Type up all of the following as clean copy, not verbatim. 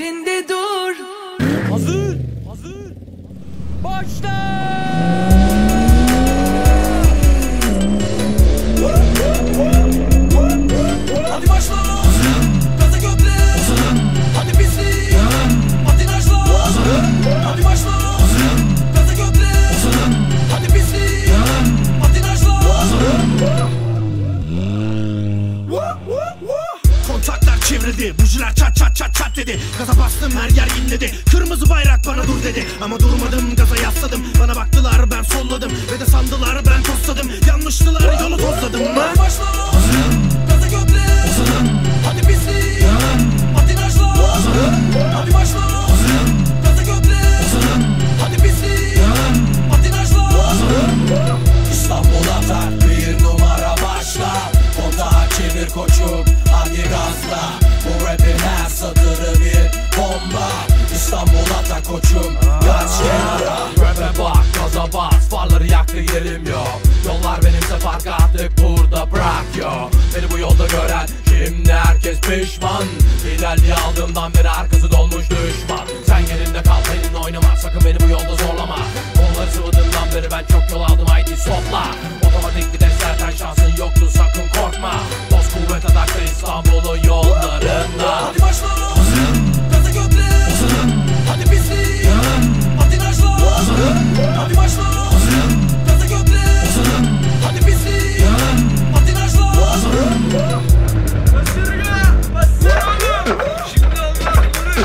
yerinde dur. Hazır. Başla. Hadi başla. Gaza gökle. Hadi pislik. Patinajla. Hadi başla. Gaza gökle. Hadi pislik. Patinajla. Kontaklar çevrildi, bujiler çat çat çat çat dedi. Gaza bastım, her yer inledi. Kırmızı bayrak bana dur dedi. Ama durmadım, gaza yasladım. Bana baktılar, ben solladım. Ve de sandılar, ben tosladım. Yanlıştılar, yolu tozladım. Hadi başla. Gaza gökle. Hadi pislik. Patinajla. Hadi başla. Gaza gökle. Hadi pislik. Patinajla. İstanbul'a tak, bir numara başla. Kontağı çevir koçum, hadi gazla. Bu rapin her satırı bir bomba. İstanbul'a tak koçum, kaç kenara. Rap'e bak, gaza bas, farları yaktı yerim yok. Yollar benimse fark artık burada bırak yo. Beni bu yolda gören şimdi herkes pişman. Liderliği aldığımdan beri arkası dolmuş düşman. Sen yerinde kal, benimle oynama, sakın beni bu yolda zorlama. Kolları sıvadığımdan beri ben çok yol aldım, haydi sopla. Otomatik viteslerden şansın yoktu, sakın korkma. Dost kuvvet atakta İstanbul'un yollarında. Hadi başla. Gaza gökle. Hadi pislik. Patinajla. Hadi başla. Gaza gökle. Hadi pislik. Patinajla. Şimdi olmaz bunu.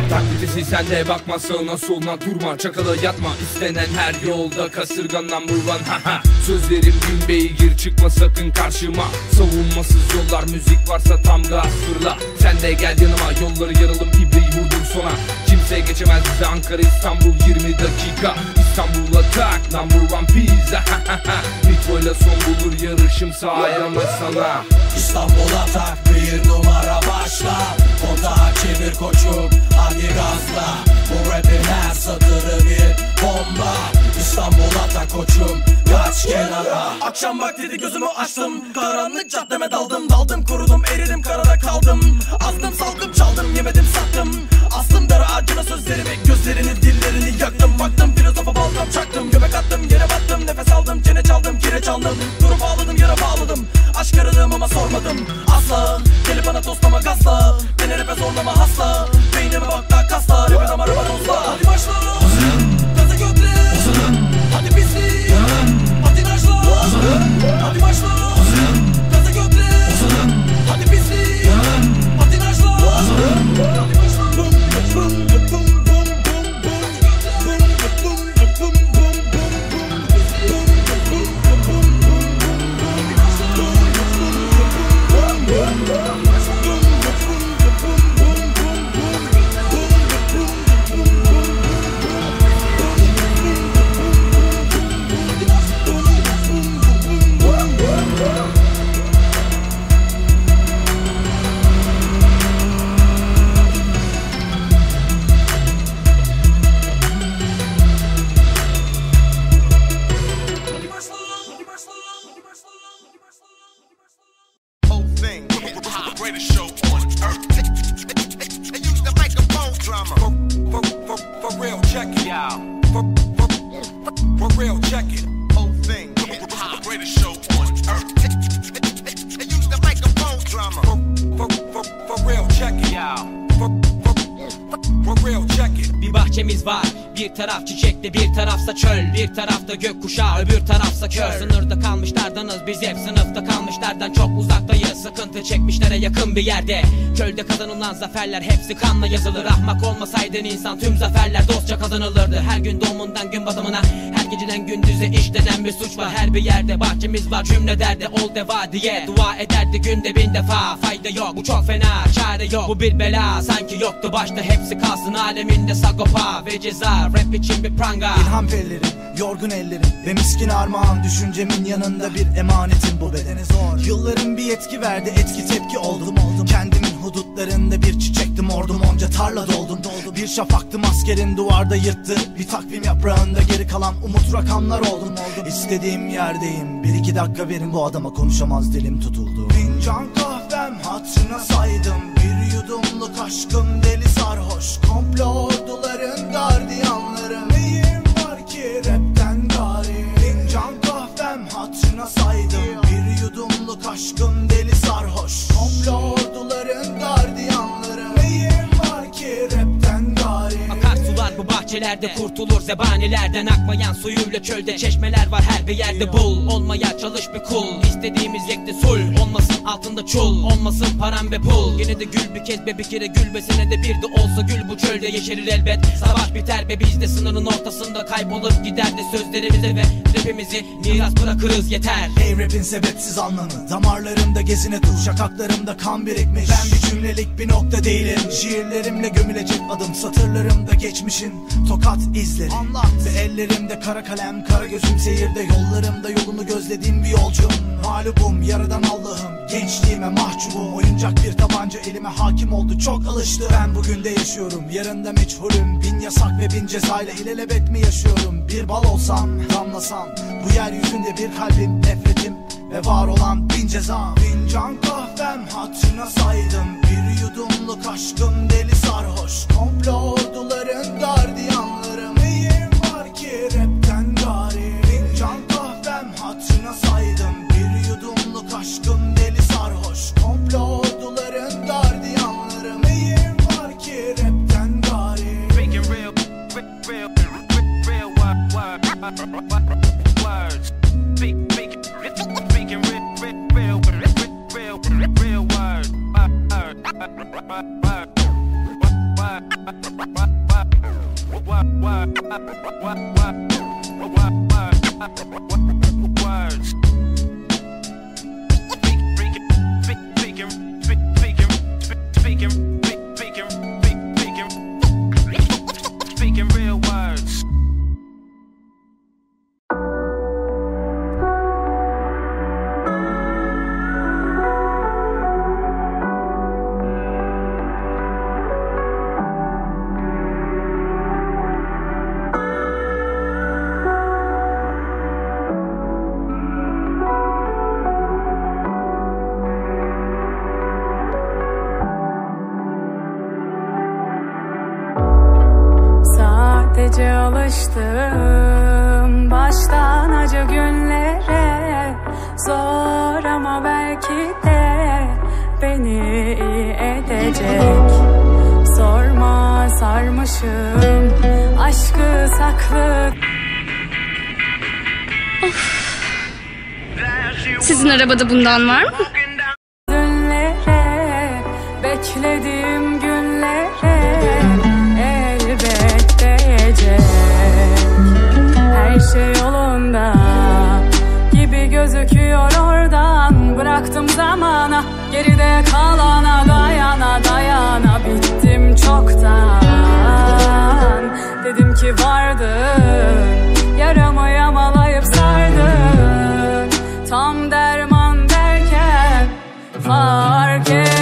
Taklitisi sende, bakma sağına soluna, durma çakala yatma. İstenen her yolda kasırgan number one, haha. Sözlerim bin beygir, çıkma sakın karşıma. Savunmasız yollar, müzik varsa tam gaz fırla. Sen de gel yanıma, yolları yaralım, ibreyi vurdum sona. Kimse geçemez bize, Ankara İstanbul 20 dakika. İstanbul'a tak, number one pizza, hahaha. Nitro'yla son bulur yarışım, sahayama sana. İstanbul'a tak, bir numara başla. Kontağı çevir koçum, hadi gazla. Bu rapin her satırı bir bomba. İstanbul'a tak koçum, kaç kenara. Akşam vaktiydi, gözümü açtım. Karanlık caddeme daldım kurudum, eridim, karada kaldım. Azdım saldım, çaldım, yemedim sattım. Astım dara ağacına sözlerimi, gözlerini dillerini yaktım. Baktım filozofa balgam çaktım, göbek attım, yere battım. Nefes aldım, çene çaldım, kireç aldım. Durup ağladım, yara bağladım. Aşk aradım ama sormadım asla. Gelip bana toslama gazla, beni rap'e zorlama hasta. Beynime bak da kasla, rap'e damarıma tozla. Hadi başla. Gaza gökle. Hadi pislik. Patinajla. Hadi başla. Gaza gökle. Hadi pislik. Patinajla. Hadi başla. Bir bahçemiz var, bir taraf çiçekli, bir tarafsa çöl, bir tarafta gökkuşağı, öbür tarafsa kör. Sınırda kalmışlardanız biz hep, sınıfta kalmışlardan çok uzaktayız. Sıkıntı çekmişlere yakın bir yerde. Çölde kazanılan zaferler hepsi kanla yazılır. Ahmak olmasaydın insan, tüm zaferler dostça kazanılırdı. Her gün doğumundan gün batımına, her geceden gündüze işlenen bir suç var. Her bir yerde bahçemiz var, cümle derdi ol deva diye dua ederdi günde bin defa. Fayda yok, bu çok fena, çare yok, bu bir bela. Sanki yoktu başta, hepsi kalsın aleminde sagopa ve ceza. Rap için bir pranga. İlham pellerim, yorgun ellerim ve miskin armağan. Düşüncemin yanında bir emanetim, bu bedene zor. Yılların bir yetki verdi, etki tepki oldum. Kendimin hudutlarında bir çiçektim, ordum onca tarla doldum. Bir şafaktım askerin, duvarda yırttı. Bir takvim yaprağında geri kalan umut rakamlar oldum. İstediğim yerdeyim, bir iki dakika verin, bu adama konuşamaz dilim tutuldu. Fincan kahvem hatırına saydım, bir yudumluk yudumluk aşkım deli sarhoş. Komplo orduların gardiyanları. Neyim var ki rapten gari? Fincan kahvem hatırına saydım. Bir yudumluk aşkım deli sarhoş. Komplo orduların gardiyanları. Neyim var ki rapten gari? Akarsular bu bahçelerde kurtulur zebanilerden. Akmayan suyuyla çölde çeşmeler var her bir yerde bul. Olmaya çalış bir kul, istediğimiz yekte sul. Olmasın altında çul, olmasın param ve pul. Yine de gül bir kez be, bir kere gül be, senede bir de olsa gül. Bu çölde yeşerir elbet, savaş biter be, biz de sınırın ortasında kaybolup gider de sözlerimize ve rapimizi miras bırakırız yeter. Hey rapin sebepsiz anlamı, damarlarımda gezine tuz, şakaklarımda kan birikmiş. Ben bir cümlelik bir nokta değilim, şiirlerimle gömülecek adım, satırlarımda geçmişin tokat izleri. Anlat. Ve ellerimde kara kalem, kara gözüm seyirde, yollarımda yolunu gözlediğim bir yolcum. Mağlubum yaradan Allah'ım, gençliğime mahcubum. Oyuncak bir tabanca elime hakim oldu, çok alıştı. Ben bugün de yaşıyorum, yarın da meçhulüm. Bin yasak ve bin cezayla ilelebet mi yaşıyorum? Bir bal olsam, damlasam bu yeryüzünde bir kalbim, nefretim ve var olan bin ceza. Fincan kahvem hatırına saydım. Bir yudumluk aşkım deli sarhoş. Komplo orduların gardiyanları. Neyim var ki rapten gari? Fincan kahvem hatırına saydım. Bir yudumluk aşkım deli sarhoş. Komplo orduların gardiyanları. Neyim var ki rapten gari? Speaking real words. Speaking real words. Sadece alıştım baştan acı günlere. Zor ama belki de beni iyi edecek. Sorma sarmışım aşkı saklı. Sizin arabada bundan var mı? Dünlere, beklediğim günlere elbet değecek. Her şey yolunda gibi gözüküyor oradan. Bıraktım zamana, geride kalana, dayana dayana bittim çoktan. Dedim ki vardın, yaramı yamalayıp sardın. Tam derman derken fark et.